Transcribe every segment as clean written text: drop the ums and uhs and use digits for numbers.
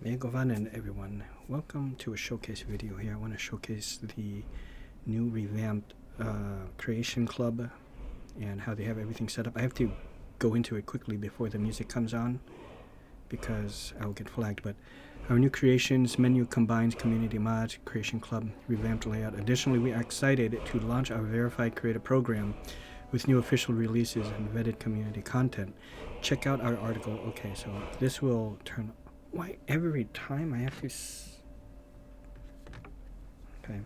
Megovanen, everyone. Welcome to a showcase video here. I want to showcase the new revamped Creation Club and how they have everything set up. I have to go into it quickly before the music comes on because I'll get flagged. But our new creations menu combines community mods, Creation Club, revamped layout. Additionally, we are excited to launch our verified creator program with new official releases and vetted community content. Check out our article. Okay, so this will turn. Why every time I have to? Okay.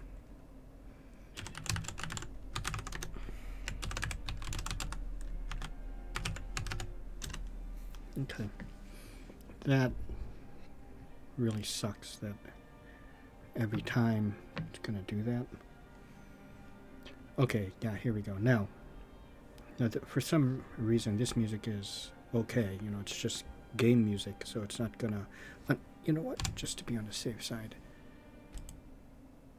Okay. That really sucks that every time it's gonna do that. Okay, yeah, here we go. Now for some reason this music is okay, you know, it's just game music, so it's not gonna, you know what, just to be on the safe side.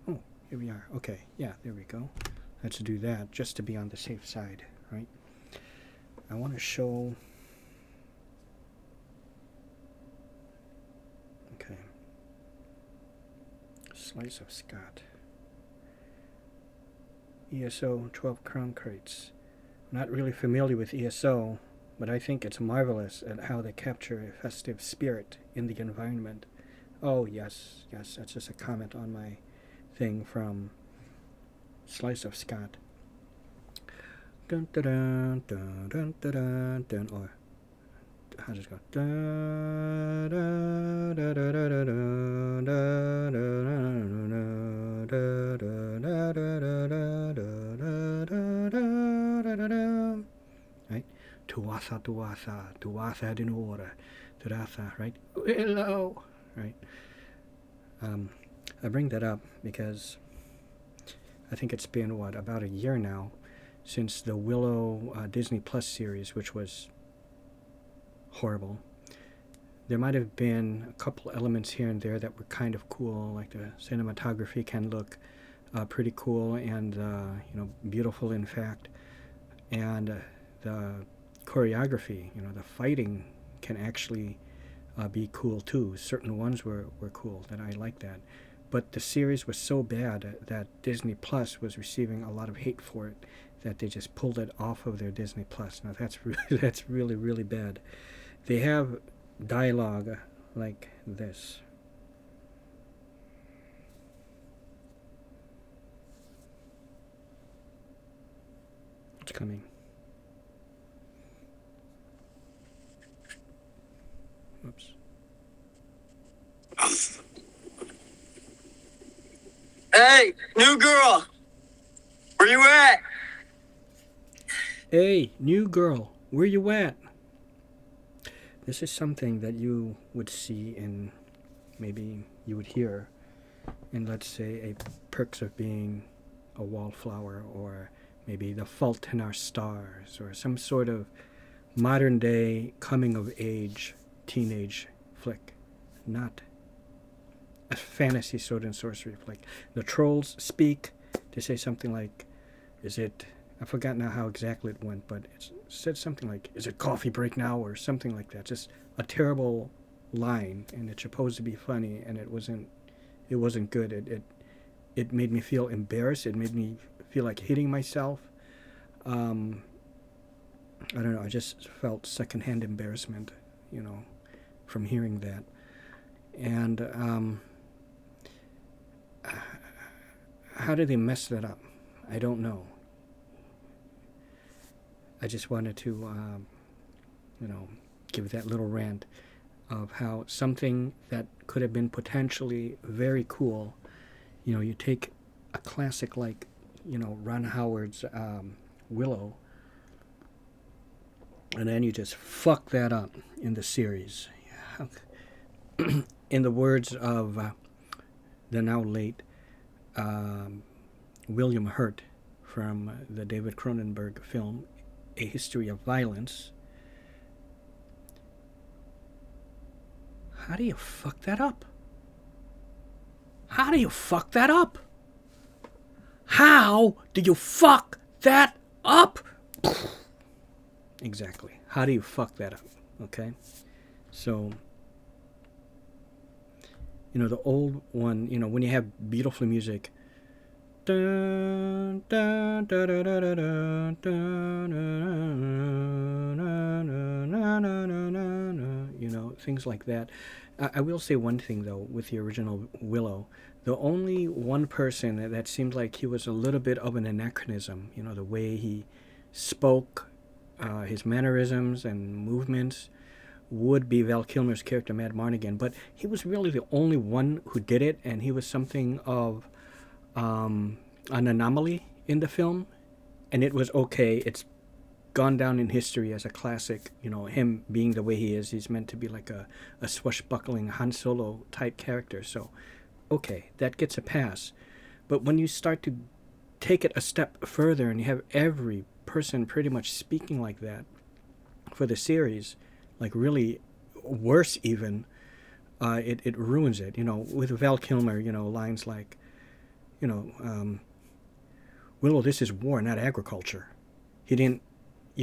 Oh, here we are. Okay, yeah, there we go. Let's do that just to be on the safe side, right? I want to show. Okay. Slice of Scott. ESO 12 crown crates. I'm not really familiar with ESO, but I think it's marvelous at how they capture a festive spirit in the environment. Oh, yes, yes, that's just a comment on my thing from Slice of Scott. Dun dun dun dun dun dun dun, or how does it go? Dun dun dun dun dun dun dun dun. Right? Tuwasa, tuwasa, tuwasa dinora, turasa, right? Hello, right? I bring that up because I think it's been, what, about a year now since the Willow Disney Plus series, which was horrible. There might have been a couple elements here and there that were kind of cool, like the cinematography can look pretty cool and, you know, beautiful in fact. And the choreography, you know, the fighting can actually be cool too. Certain ones were cool, that I like that. But the series was so bad that Disney Plus was receiving a lot of hate for it, that they just pulled it off of their Disney Plus. Now that's really, really bad. They have dialogue like this. It's coming. Oops. Hey, new girl, where you at? Hey, new girl, where you at? This is something that you would see in, maybe you would hear in, let's say, a Perks of Being a Wallflower, or maybe The Fault in Our Stars, or some sort of modern day coming of age teenage flick, not a fantasy sword and sorcery flick. The trolls speak to say something like, is it, I forgot now how exactly it went, but it said something like, is it coffee break now, or something like that. Just a terrible line, and it's supposed to be funny, and it wasn't good. It made me feel embarrassed. It made me feel like hitting myself. I don't know, I just felt secondhand embarrassment, you know, from hearing that. And how did they mess that up? I don't know. I just wanted to, you know, give that little rant of how something that could have been potentially very cool, you know, you take a classic like, you know, Ron Howard's Willow, and then you just fuck that up in the series. In the words of the now late William Hurt from the David Cronenberg film A History of Violence, how do you fuck that up? How do you fuck that up? How do you fuck that up? Exactly. How do you fuck that up? Okay? So, The old one, when you have beautiful music. Dun, dun, dun, dun, dun, dun, dun, dun, things like that. I will say one thing, though, with the original Willow. The only one person that seemed like he was a little bit of an anachronism, the way he spoke, his mannerisms and movements, would be Val Kilmer's character, Matt Marnigan. But he was really the only one who did it, and he was something of an anomaly in the film, and it was okay. It's gone down in history as a classic. Him being the way he is, he's meant to be like a swashbuckling Han Solo type character. So, okay, that gets a pass. But when you start to take it a step further and you have every person pretty much speaking like that for the series, like really worse even, it ruins it. With Val Kilmer, lines like, Willow, this is war, not agriculture. You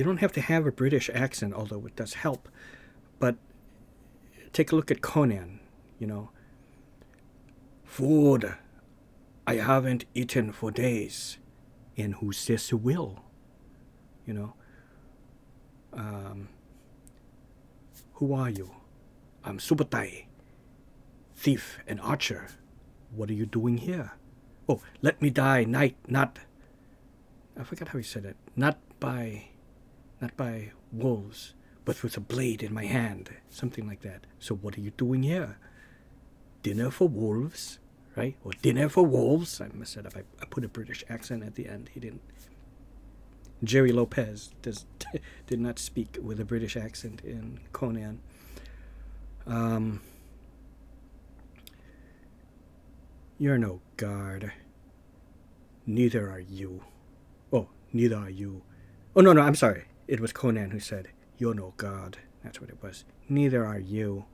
don't have to have a British accent, although it does help. But take a look at Conan, Food I haven't eaten for days. And who says will? Who are you? I'm Subutai, thief and archer. What are you doing here? Oh, let me die, not. I forgot how he said it. Not by wolves, but with a blade in my hand. Something like that. So what are you doing here? Dinner for wolves, right? Or dinner for wolves. I messed it up. I put a British accent at the end. He didn't. Jerry Lopez did not speak with a British accent in Conan. You're no guard. Neither are you. Oh, neither are you. Oh, no, I'm sorry. It was Conan who said, you're no god. That's what it was. Neither are you.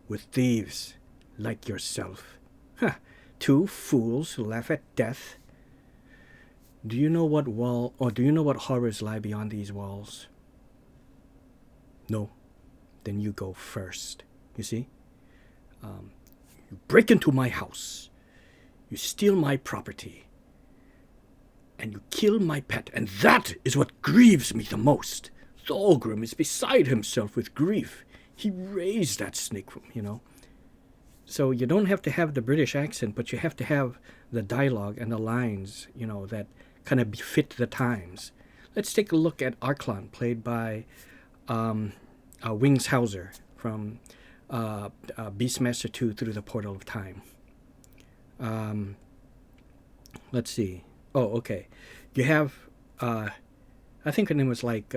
With thieves like yourself. Huh. Two fools who laugh at death. Do you know what horrors lie beyond these walls? No. Then you go first. You see? You break into my house. You steal my property. And you kill my pet. And that is what grieves me the most. Thorgrim is beside himself with grief. He raised that snake from, So you don't have to have the British accent, but you have to have the dialogue and the lines, that kind of befit the times. Let's take a look at Arklan, played by Wings Hauser from Beastmaster 2 Through the Portal of Time. Let's see. Oh, okay. You have, I think her name was like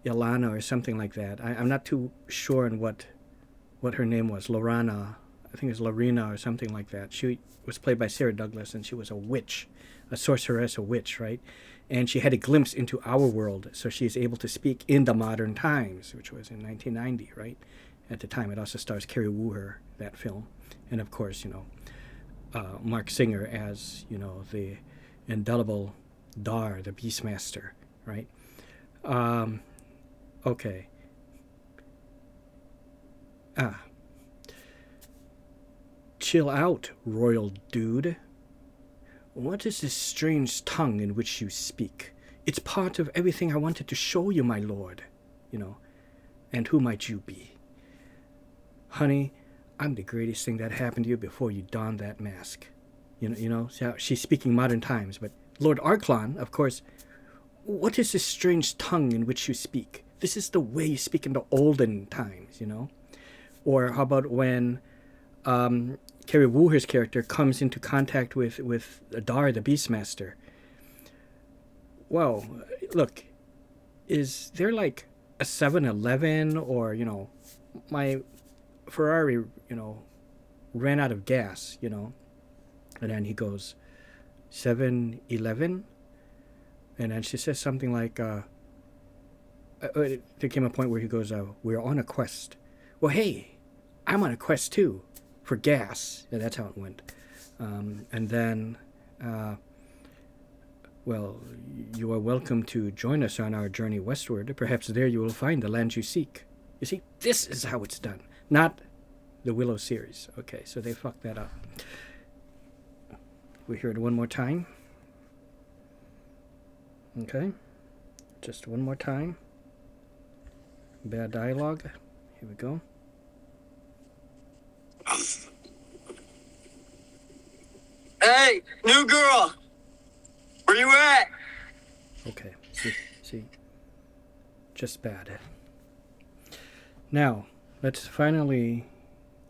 Ilana or something like that. I'm not too sure on what her name was. Lorana. I think it was Lorena or something like that. She was played by Sarah Douglas, and she was a witch, a sorceress, a witch, right? And she had a glimpse into our world, so she is able to speak in the modern times, which was in 1990, right? At the time, it also stars Carrie Wooher, that film. And of course, Mark Singer as, the indelible Dar, the Beastmaster, right? Okay. Chill out, royal dude. What is this strange tongue in which you speak? It's part of everything I wanted to show you, my lord. And who might you be? Honey, I'm the greatest thing that happened to you before you donned that mask. So she's speaking modern times, but Lord Arklan, of course, what is this strange tongue in which you speak? This is the way you speak in the olden times, Or how about when Carrie Wooher's character comes into contact with Dar, the Beastmaster? Well, look, is there like a 7-Eleven or, my Ferrari, ran out of gas, and then he goes, 7-Eleven? And then she says something like, there came a point where he goes, we're on a quest. Well, hey, I'm on a quest too, for gas. And that's how it went. And then, well, you are welcome to join us on our journey westward. Perhaps there you will find the land you seek. You see, this is how it's done. Not the Willow series. Okay, so they fucked that up. We hear it one more time. Okay, just one more time. Bad dialogue. Here we go. Hey, new girl. Where you at? Okay, see. Just bad. Now, let's finally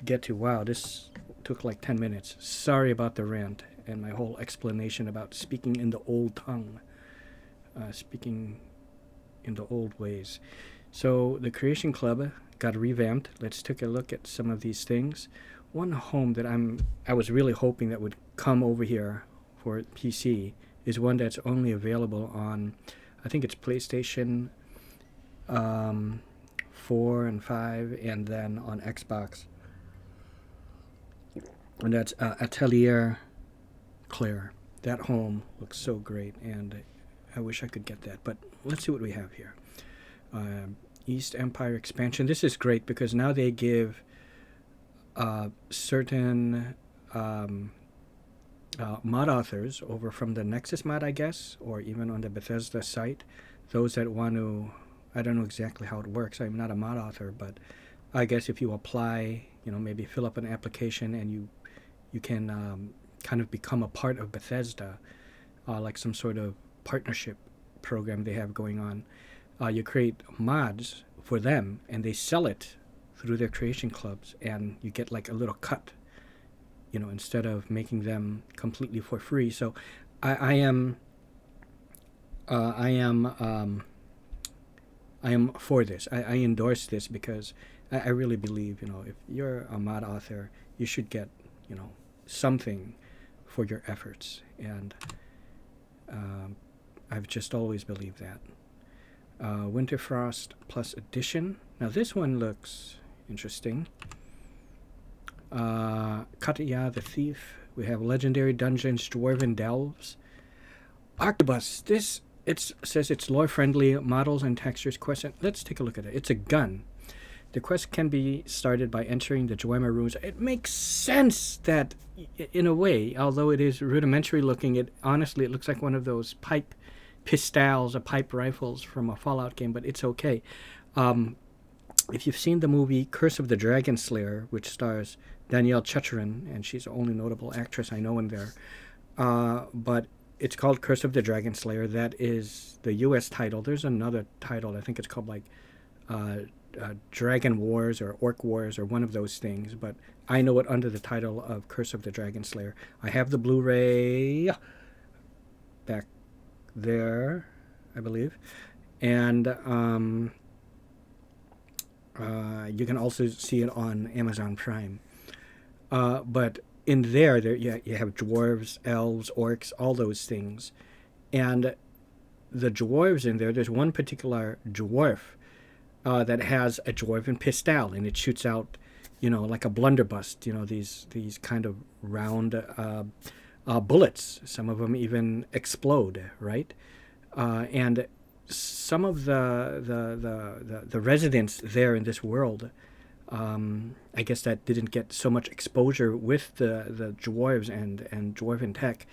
get to, wow, this took like 10 minutes. Sorry about the rant and my whole explanation about speaking in the old tongue. Speaking in the old ways. So the Creation Club got revamped. Let's take a look at some of these things. One home that I was really hoping that would come over here for PC is one that's only available on, I think it's PlayStation 4 and 5, and then on Xbox. And that's Atelier Claire. That home looks so great, and I wish I could get that. But let's see what we have here. East Empire expansion. This is great because now they give certain mod authors over from the Nexus mod, I guess, or even on the Bethesda site, those that want to, I don't know exactly how it works. I'm not a mod author, but I guess if you apply, maybe fill up an application and you can kind of become a part of Bethesda, like some sort of partnership program they have going on. You create mods for them and they sell it through their creation clubs, and you get like a little cut, instead of making them completely for free. So I am for this. I endorse this because I really believe, if you're a mod author, you should get, something for your efforts. And I've just always believed that. Winterfrost Plus Edition. Now this one looks interesting. Katya the Thief. We have Legendary Dungeons, Dwarven Delves. Arquebus. It says it's lore-friendly models and textures quest. Let's take a look at it. It's a gun. The quest can be started by entering the Dwemer ruins. It makes sense that, in a way, although it is rudimentary looking, it looks like one of those pipe pistols or pipe rifles from a Fallout game, but it's okay. If you've seen the movie Curse of the Dragon Slayer, which stars Danielle Chicharin, and she's the only notable actress I know in there, but it's called Curse of the Dragon Slayer. That is the U.S. title. There's another title. I think it's called like Dragon Wars or Orc Wars or one of those things, but I know it under the title of Curse of the Dragon Slayer. I have the Blu-ray back there, I believe, and you can also see it on Amazon Prime. But in there you have dwarves, elves, orcs, all those things, and the dwarves in there's one particular dwarf that has a dwarven pistol, and it shoots out, like a blunderbuss, these kind of round bullets. Some of them even explode, right? And some of the residents there in this world, I guess that didn't get so much exposure with the dwarves and dwarven tech.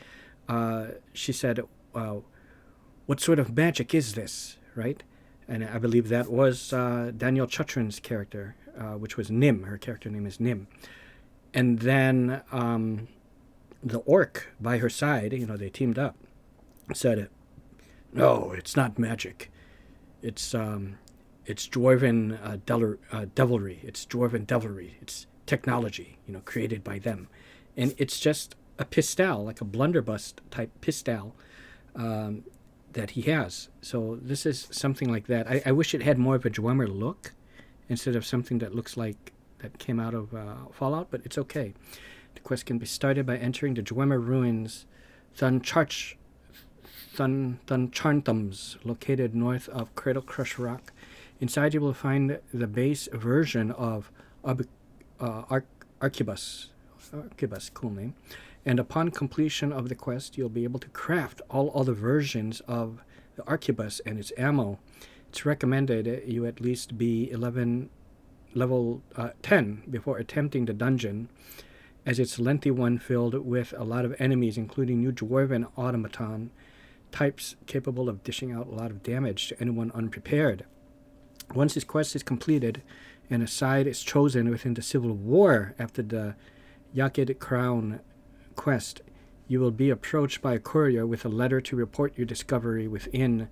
She said, what sort of magic is this, right? And I believe that was Danielle Chicharin's character, which was Nim. Her character name is Nim. And then the orc by her side, they teamed up, said, no, it's not magic. It's dwarven devilry. It's dwarven devilry. It's technology, created by them. And it's just a pistol, like a blunderbuss type pistol that he has. So this is something like that. I wish it had more of a Dwemer look instead of something that looks like that came out of Fallout, but it's okay. The quest can be started by entering the Dwemer ruins, Thuncharntums, located north of Cradle Crush Rock. Inside you will find the base version of Arquebus. Arquebus, cool name. And upon completion of the quest, you'll be able to craft all other versions of the Arquebus and its ammo. It's recommended you at least be level 10 before attempting the dungeon, as it's a lengthy one filled with a lot of enemies, including new dwarven automaton types capable of dishing out a lot of damage to anyone unprepared. Once this quest is completed and a side is chosen within the Civil War after the Yakid Crown quest, you will be approached by a courier with a letter to report your discovery within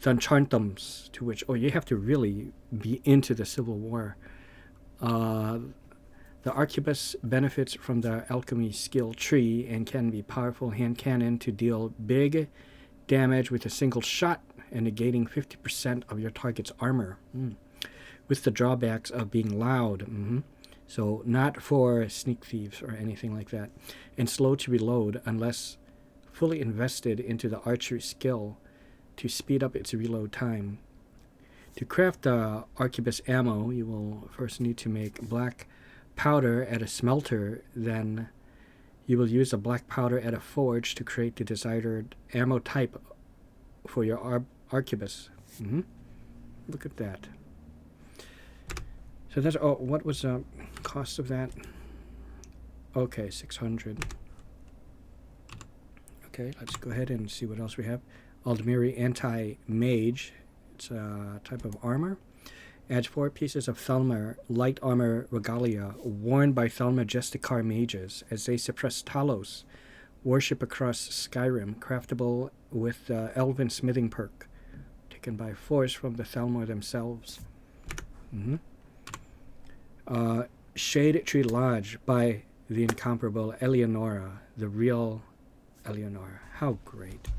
Thuncharntums, to which, you have to really be into the Civil War. The arquebus benefits from the alchemy skill tree and can be powerful hand cannon to deal big damage with a single shot and negating 50% of your target's armor, with the drawbacks of being loud. So not for sneak thieves or anything like that, and slow to reload unless fully invested into the archery skill to speed up its reload time. To craft the arquebus ammo, you will first need to make black powder at a smelter. Then you will use the black powder at a forge to create the desired ammo type for your arquebus. Look at that. So that's, what was the cost of that? Okay, 600. Okay, let's go ahead and see what else we have. Aldmiri Anti-Mage. It's a type of armor. Adds 4 pieces of Thalmor light armor regalia worn by Thalmor Justicar mages as they suppress Talos, worship across Skyrim, craftable with the Elven Smithing perk, taken by force from the Thalmor themselves. Shade Tree Lodge by the incomparable Eleonora, the real Eleonora. How great.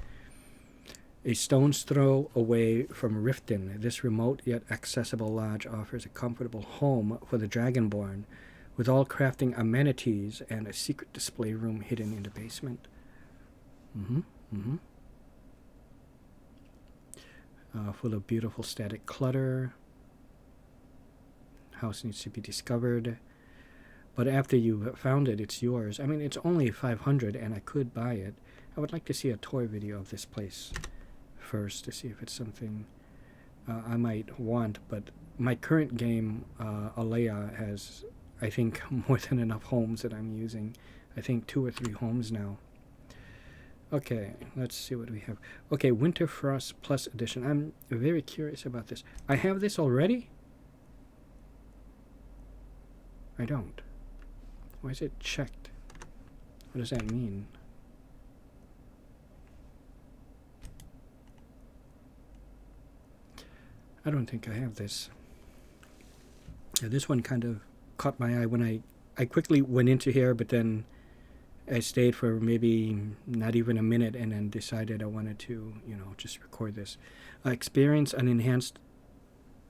A stone's throw away from Riften, this remote yet accessible lodge offers a comfortable home for the Dragonborn, with all crafting amenities and a secret display room hidden in the basement. Full of beautiful static clutter. House needs to be discovered. But after you've found it, it's yours. I mean, it's only 500 and I could buy it. I would like to see a tour video of this place first to see if it's something I might want. But my current game, Alea, has, I think, more than enough homes that I'm using. I think 2 or 3 homes now. Okay, let's see what we have. Okay, Winter Frost Plus Edition. I'm very curious about this. I have this already? I don't. Why is it checked? What does that mean? I don't think I have this. Yeah, this one kind of caught my eye when I quickly went into here, but then I stayed for maybe not even a minute and then decided I wanted to, just record this. Experience an enhanced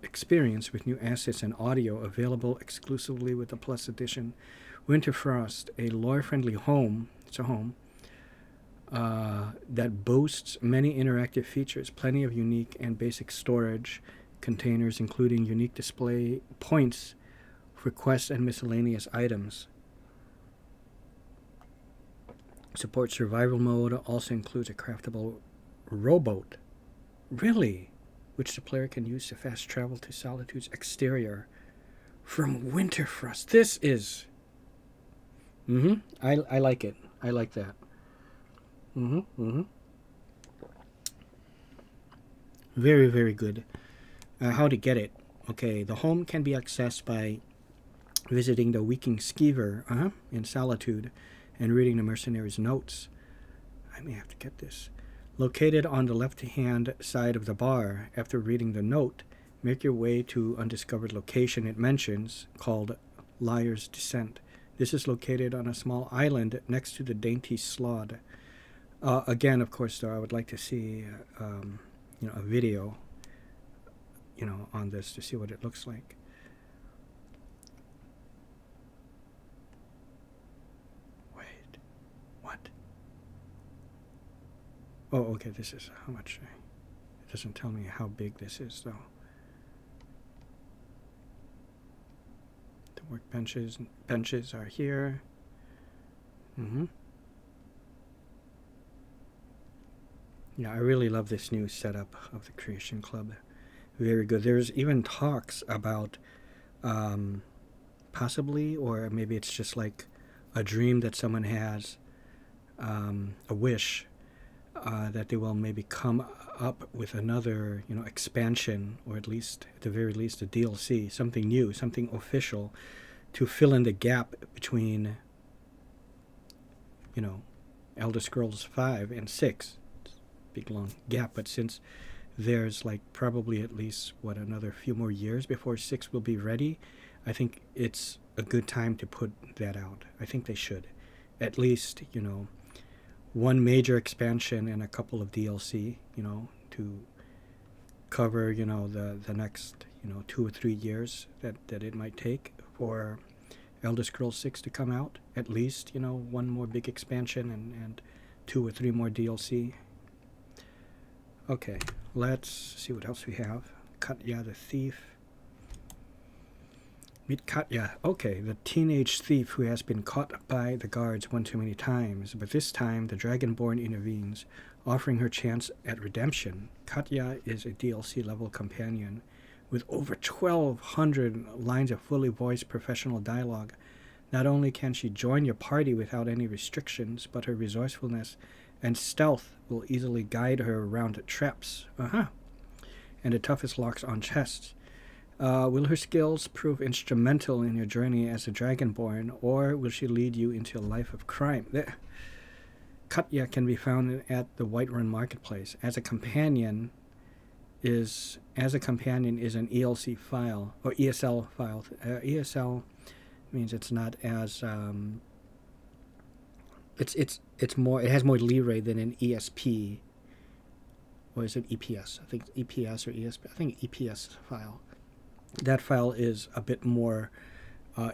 experience with new assets and audio available exclusively with the Plus Edition. Winterfrost, a lore-friendly home. It's a home that boasts many interactive features, plenty of unique and basic storage containers, including unique display points for quests and miscellaneous items. Supports survival mode, also includes a craftable rowboat. Really? Which the player can use to fast travel to Solitude's exterior from Winterfrost. This is... I like it. I like that. Very, very good. How to get it. Okay, the home can be accessed by visiting the Weaking Skeever in Solitude and reading the mercenary's notes. I may have to get this. Located on the left-hand side of the bar, after reading the note, make your way to undiscovered location it mentions, called Liar's Descent. This is located on a small island next to the Dainty Slod. Again, of course, though, I would like to see a video on this to see what it looks like. Wait, what? Oh, okay, this is how much. It doesn't tell me how big this is, though. The benches are here. Yeah, I really love this new setup of the Creation Club. Very good. There's even talks about Possibly, or maybe it's just like a dream that someone has, a wish that they will maybe come up with another, expansion, or at least, at the very least, a DLC, something new, something official, to fill in the gap between, Elder Scrolls 5 and 6. Big long gap, but since there's like probably at least another few more years before 6 will be ready, I think it's a good time to put that out. I think they should. At least, one major expansion and a couple of DLC, to cover, the next, 2 or 3 years that it might take for Elder Scrolls 6 to come out. At least, one more big expansion and 2 or 3 more DLC. Okay, let's see what else we have. Katya the Thief. Meet Katya. Okay, the teenage thief who has been caught by the guards one too many times, but this time the Dragonborn intervenes, offering her chance at redemption. Katya is a DLC level companion with over 1,200 lines of fully voiced professional dialogue. Not only can she join your party without any restrictions, but her resourcefulness and stealth will easily guide her around traps. And the toughest locks on chests. Will her skills prove instrumental in your journey as a Dragonborn, or will she lead you into a life of crime? Katya can be found at the Whiterun Marketplace. As a companion is an ELC file or ESL file. ESL means it's not as it's more, it has more leeway than an ESP, or is it EPS? I think EPS or ESP. I think EPS file. That file is a bit more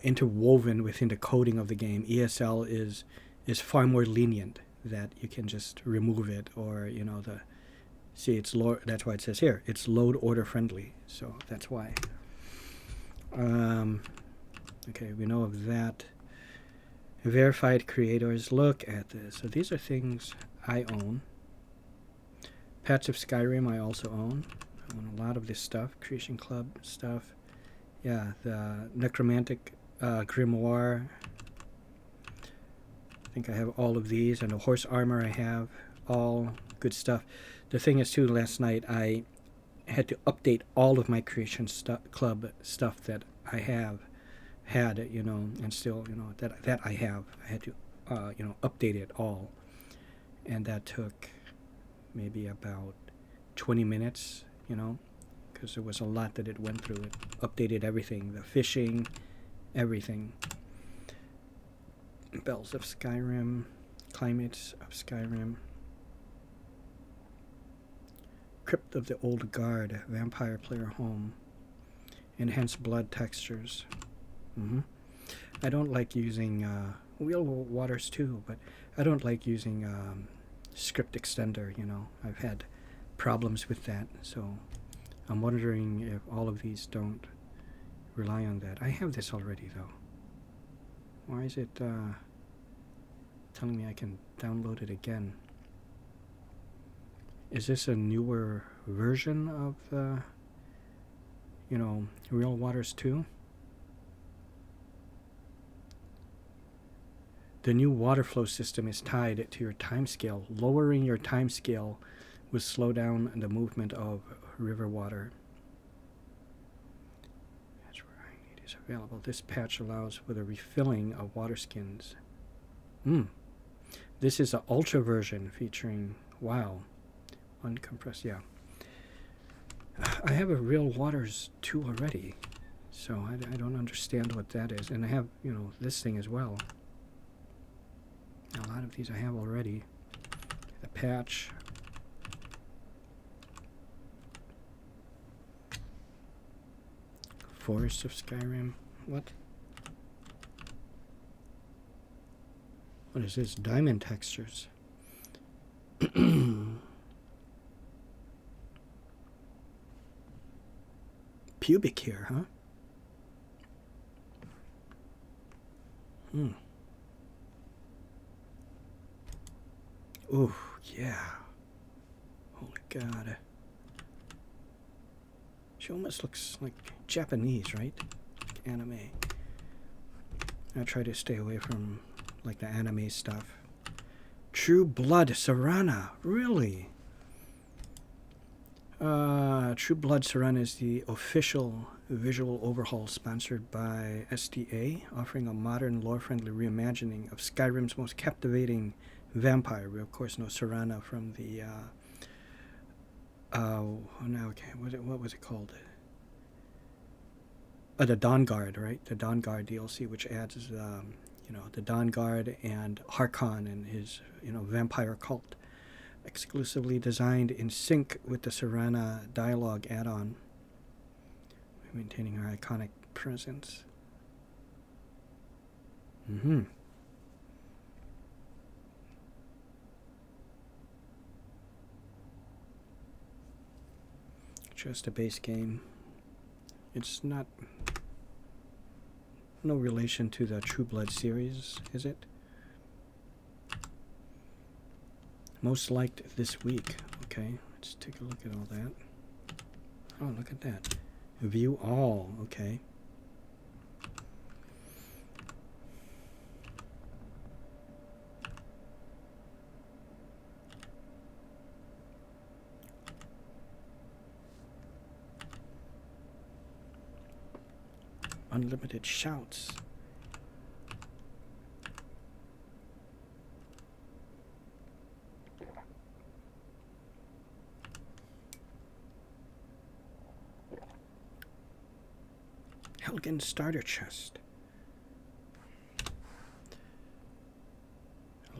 interwoven within the coding of the game. ESL is far more lenient, that you can just remove it, or it's load. That's why it says here it's load order friendly. So that's why. Okay, we know of that. Verified creators. Look at this. So these are things I own. Patch of Skyrim I also own. I own a lot of this stuff. Creation Club stuff. Yeah, the Necromantic Grimoire. I think I have all of these, and the horse armor I have. All good stuff. The thing is too, last night I had to update all of my Creation Club stuff that I had, and still, that I have. I had to, update it all. And that took maybe about 20 minutes, because there was a lot that it went through. It updated everything, the fishing, everything. Bells of Skyrim, Climates of Skyrim. Crypt of the Old Guard, Vampire Player Home. Enhanced blood textures. I don't like using Wheel Waters too, but I don't like using script extender. I've had problems with that, so I'm wondering if all of these don't rely on that. I have this already though. Why is it telling me I can download it again? Is this a newer version of the Real Waters 2? The new water flow system is tied to your timescale. Lowering your timescale will slow down the movement of river water. That's where I need is available. This patch allows for the refilling of water skins. This is an ultra version featuring, wow, uncompressed, yeah. I have a Real Waters 2 already, so I don't understand what that is. And I have, this thing as well. A lot of these I have already. The patch. Forests of Skyrim. What? What is this? Diamond textures. Pubic hair, huh? Oh, yeah. Holy God. She almost looks like Japanese, right? anime. I try to stay away from like the anime stuff. True Blood Serana, really? True Blood Serana is the official visual overhaul sponsored by SDA, offering a modern, lore-friendly reimagining of Skyrim's most captivating vampire. We of course know Serana from the what was it called? The Dawn Guard, right? The Dawn Guard DLC, which adds the Dawn Guard and Harkon and his vampire cult, exclusively designed in sync with the Serana dialogue add-on, maintaining her iconic presence. Just a base game. It's not no relation to the True Blood series, is it? Most liked this week. Okay, let's take a look at all that. Oh, look at that. View all. Okay. Unlimited shouts. Helgen starter chest.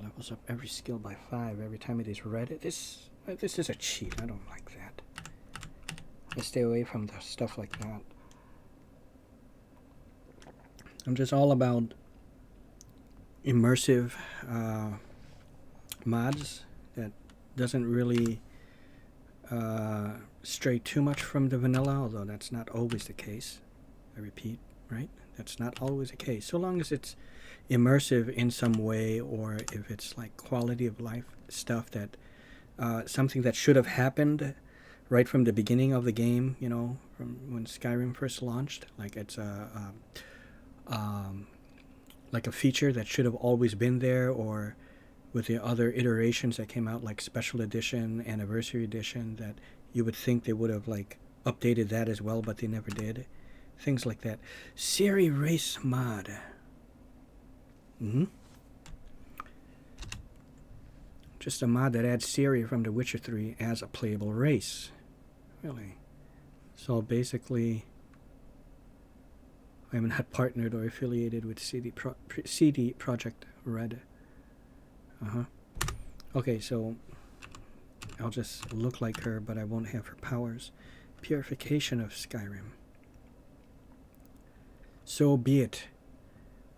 Levels up every skill by 5 every time it is read. This is a cheat. I don't like that. I stay away from the stuff like that. I'm just all about immersive mods that doesn't really stray too much from the vanilla, although that's not always the case. I repeat, right? That's not always the case. So long as it's immersive in some way, or if it's like quality of life stuff that something that should have happened right from the beginning of the game, from when Skyrim first launched, like it's like a feature that should have always been there, or with the other iterations that came out, like special edition, anniversary edition, that you would think they would have like updated that as well, but they never did. Things like that. Siri race mod. Just a mod that adds Siri from The Witcher 3 as a playable race. Really. So basically, I am not partnered or affiliated with CD Projekt Red. Okay, so I'll just look like her, but I won't have her powers. Purification of Skyrim. So be it.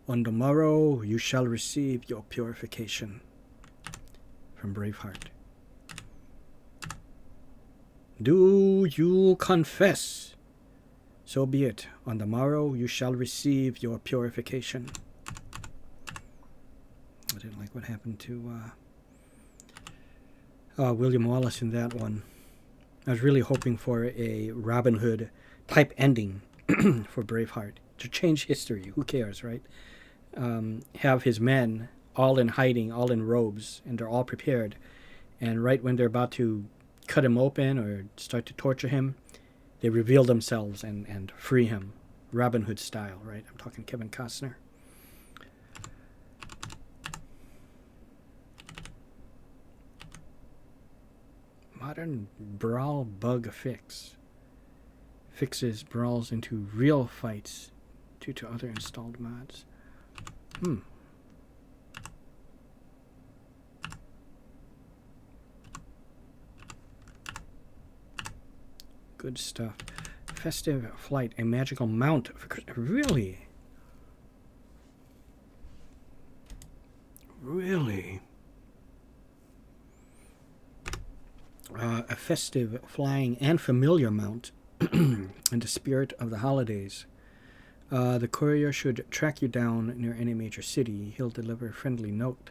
On the morrow you shall receive your purification. From Braveheart. Do you confess? So be it. On the morrow you shall receive your purification. I didn't like what happened to William Wallace in that one. I was really hoping for a Robin Hood type ending for Braveheart. To change history. Who cares, right? Have his men all in hiding, all in robes, and they're all prepared. And right when they're about to cut him open or start to torture him, they reveal themselves and free him. Robin Hood style, right? I'm talking Kevin Costner. Modern brawl bug fix. Fixes brawls into real fights due to other installed mods. Good stuff. Festive Flight, a magical mount. Really? Really? A festive, flying, and familiar mount in the spirit of the holidays. The courier should track you down near any major city. He'll deliver a friendly note.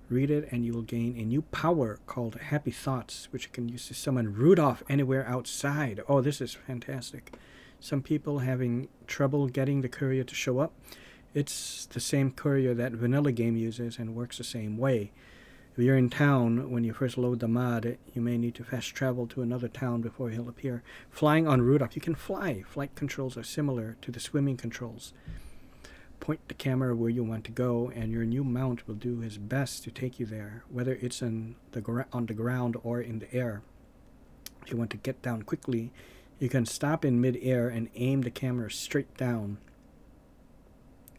Read it and you will gain a new power called Happy Thoughts, which you can use to summon Rudolph anywhere outside. Oh, this is fantastic. some people having trouble getting the courier to show up, it's the same courier that vanilla game uses and works the same way. If you're in town, when you first load the mod, you may need to fast travel to another town before he'll appear. Flying on route up, you can fly. Flight controls are similar to the swimming controls. Point the camera where you want to go, and your new mount will do his best to take you there, whether it's on the ground or in the air. If you want to get down quickly, you can stop in mid-air and aim the camera straight down.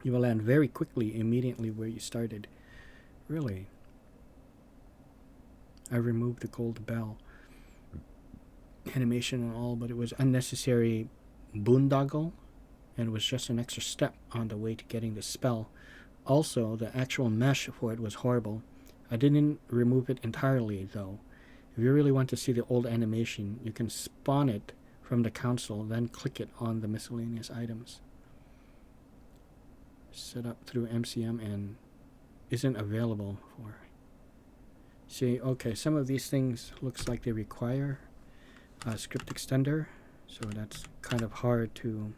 You will land very quickly, immediately where you started. Really? I removed the gold bell animation and all, but it was unnecessary boondoggle, and it was just an extra step on the way to getting the spell. Also, the actual mesh for it was horrible. I didn't remove it entirely, though. If you really want to see the old animation, you can spawn it from the console, then click it on the miscellaneous items. Set up through MCM and isn't available for... See, okay, some of these things looks like they require a script extender, so that's kind of hard to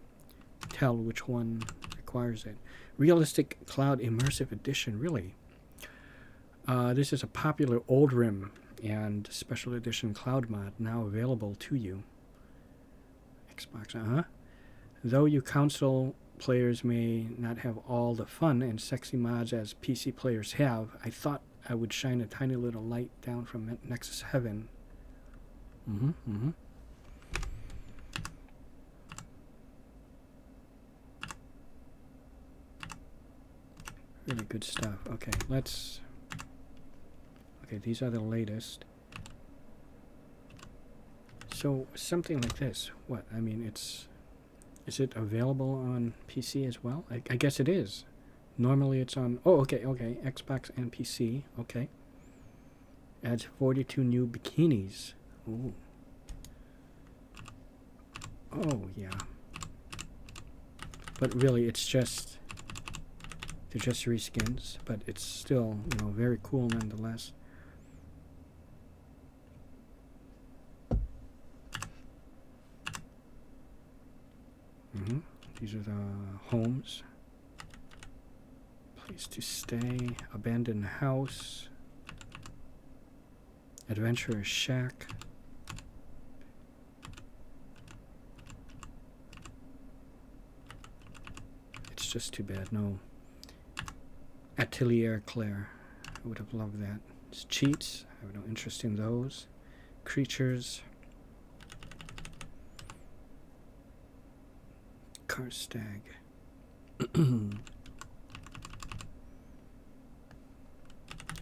tell which one requires it. Realistic Cloud Immersive Edition, really? This is a popular old RIM and special edition cloud mod now available to you. Xbox, Though you console players may not have all the fun and sexy mods as PC players have, I thought I would shine a tiny little light down from Nexus Heaven. Really good stuff. Okay, let's... Okay, these are the latest. So, something like this. What? I mean, it's... Is it available on PC as well? I guess it is. Normally it's on... Oh, okay. Xbox and PC. Okay. Adds 42 new bikinis. Ooh. Oh, yeah. But really, it's just... They're just reskins. But it's still, you know, very cool nonetheless. These are the homes. Place to stay. Abandoned house. Adventurer's shack. It's just too bad. No. Atelier Claire. I would have loved that. It's cheats. I have no interest in those. Creatures. Stag.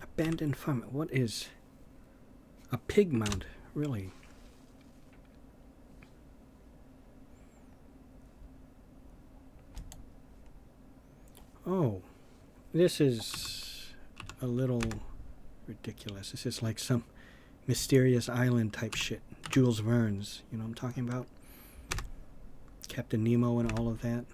Abandoned farm. What is a pig mount? Really? Oh, this is a little ridiculous. This is like some mysterious island type shit. Jules Verne's. You know what I'm talking about? Captain Nemo and all of that.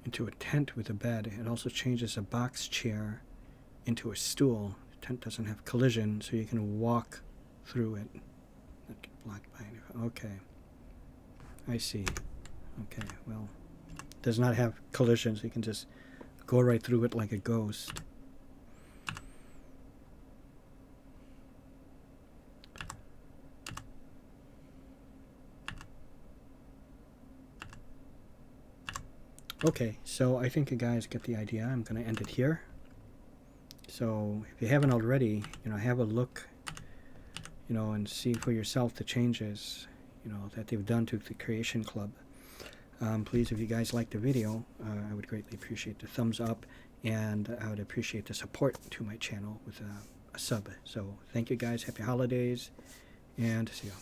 Into a tent with a bed. It also changes a box chair into a stool. Tent doesn't have collision, so you can walk through it. Not get blocked by anything. Okay. I see. Okay, well, it does not have collision, so you can just go right through it like a ghost. Okay, so I think you guys get the idea. I'm going to end it here. So if you haven't already, you know, have a look, you know, and see for yourself the changes, you know, that they've done to the Creation Club. Please, if you guys like the video, I would greatly appreciate the thumbs up, and I would appreciate the support to my channel with a sub. So thank you guys, happy holidays, and see you.